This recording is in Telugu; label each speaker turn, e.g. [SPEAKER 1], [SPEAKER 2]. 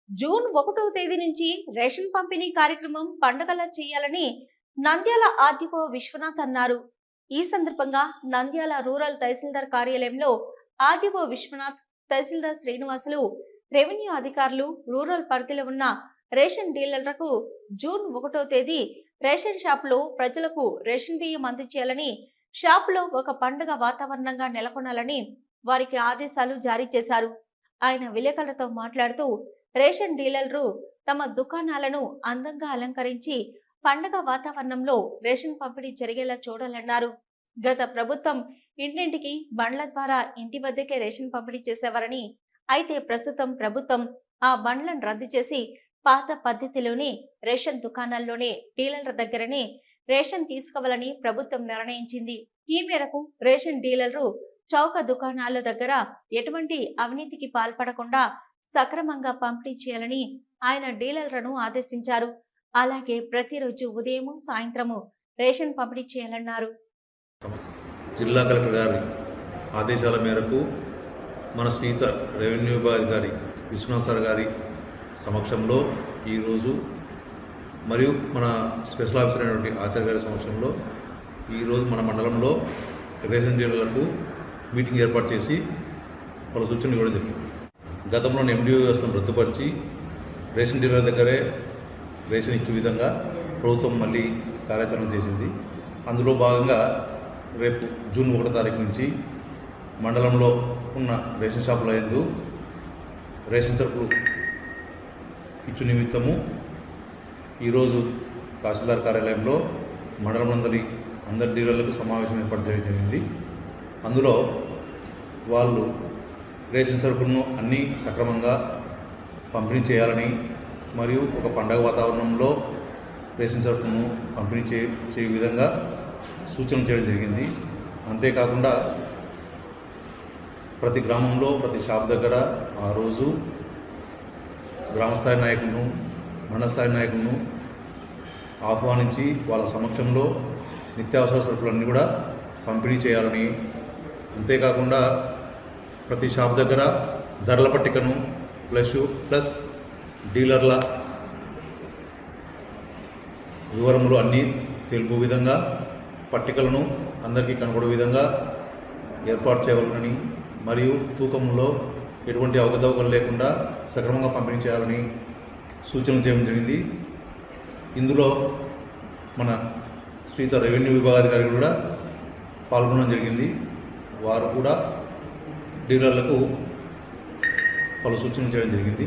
[SPEAKER 1] జూన్ 1వ తేదీ నుంచి రేషన్ పంపిణీ కార్యక్రమం పండగలా చేయాలని నంద్యాల ఆర్డీఓ విశ్వనాథ్ అన్నారు. ఈ సందర్భంగా నంద్యాల రూరల్ తహసీల్దార్ కార్యాలయంలో ఆర్డీఓ విశ్వనాథ్, తహసీల్దార్ శ్రీనివాసులు, రెవెన్యూ అధికారులు రూరల్ పరిధిలో ఉన్న రేషన్ డీలర్లకు జూన్ 1వ తేదీ రేషన్ షాపులో ప్రజలకు రేషన్ బియ్యం అందించాలని, షాపులో ఒక పండుగ వాతావరణంగా నెలకొనాలని వారికి ఆదేశాలు జారీ చేశారు. ఆయన విలేకరులతో మాట్లాడుతూ రేషన్ డీలర్లు తమ దుకాణాలను అందంగా అలంకరించి పండగ వాతావరణంలో రేషన్ పంపిణీ జరిగేలా చూడాలన్నారు. గత ప్రభుత్వం ఇంటింటికి బండ్ల ద్వారా ఇంటి వద్దకే రేషన్ పంపిణీ చేసేవారని, అయితే ప్రస్తుతం ప్రభుత్వం ఆ బండ్లను రద్దు చేసి పాత పద్ధతిలోనే రేషన్ దుకాణాల్లోనే డీలర్ల దగ్గరనే రేషన్ తీసుకోవాలని ప్రభుత్వం నిర్ణయించింది. ఈ మేరకు రేషన్ డీలర్లు చౌక దుకాణాల దగ్గర ఎటువంటి అవినీతికి పాల్పడకుండా సక్రమంగా పంపిణీ చేయాలని ఆయన డీలర్లను ఆదేశించారు. అలాగే ప్రతిరోజు ఉదయం, సాయంత్రము రేషన్ పంపిణీ చేయాలన్నారు.
[SPEAKER 2] జిల్లా కలెక్టర్ గారి ఆదేశాల మేరకు మన స్నేహిత రెవెన్యూ అధికారి విశ్వనాథ్ సార్ గారి సమక్షంలో ఈరోజు మరియు మన స్పెషల్ ఆఫీసర్ అయినటువంటి ఆచార్య గారి సమక్షంలో ఈరోజు మన మండలంలో రేషన్ డీలర్లకు మీటింగ్ ఏర్పాటు చేసి వాళ్ళ సూచనలు ఇవ్వడం జరిగింది. గతంలోని ఎండిఓ వ్యవస్థను రద్దుపరిచి రేషన్ డీలర్ దగ్గరే రేషన్ ఇచ్చే విధంగా ప్రభుత్వం మళ్ళీ కార్యాచరణ చేసింది. అందులో భాగంగా రేపు జూన్ 1వ తారీఖు నుంచి మండలంలో ఉన్న రేషన్ షాపుల యందు రేషన్ సరుకులు ఇచ్చు నిమిత్తము ఈరోజు తహసీల్దార్ కార్యాలయంలో మండలంలోని అందరి డీలర్లకు సమావేశం ఏర్పాటు చేయడం జరిగింది. అందులో వాళ్ళు రేషన్ సరుకులను అన్నీ సక్రమంగా పంపిణీ చేయాలని మరియు ఒక పండగ వాతావరణంలో రేషన్ సరుకులను పంపిణీ చేసే విధంగా సూచనలు చేయడం జరిగింది. అంతేకాకుండా ప్రతి గ్రామంలో ప్రతి షాప్ దగ్గర ఆ రోజు గ్రామస్థాయి నాయకులను, మండల స్థాయి నాయకులను ఆహ్వానించి వాళ్ళ సమక్షంలో నిత్యావసర సరుకులన్నీ కూడా పంపిణీ చేయాలని, అంతేకాకుండా ప్రతి షాప్ దగ్గర ధరల పట్టికను ప్లస్ డీలర్ల వివరములు అన్నీ తెలుపు విధంగా పట్టికలను అందరికీ కనపడే విధంగా ఏర్పాటు చేయాలని మరియు తూకంలో ఎటువంటి అవకతవకలు లేకుండా సక్రమంగా పంపిణీ చేయాలని సూచనలు చేయడం జరిగింది. ఇందులో మన శ్రీత రెవెన్యూ విభాగాధికారి కూడా పాల్గొనడం జరిగింది. వారు కూడా డీలర్లకు పలు సూచనలు చేయడం జరిగింది.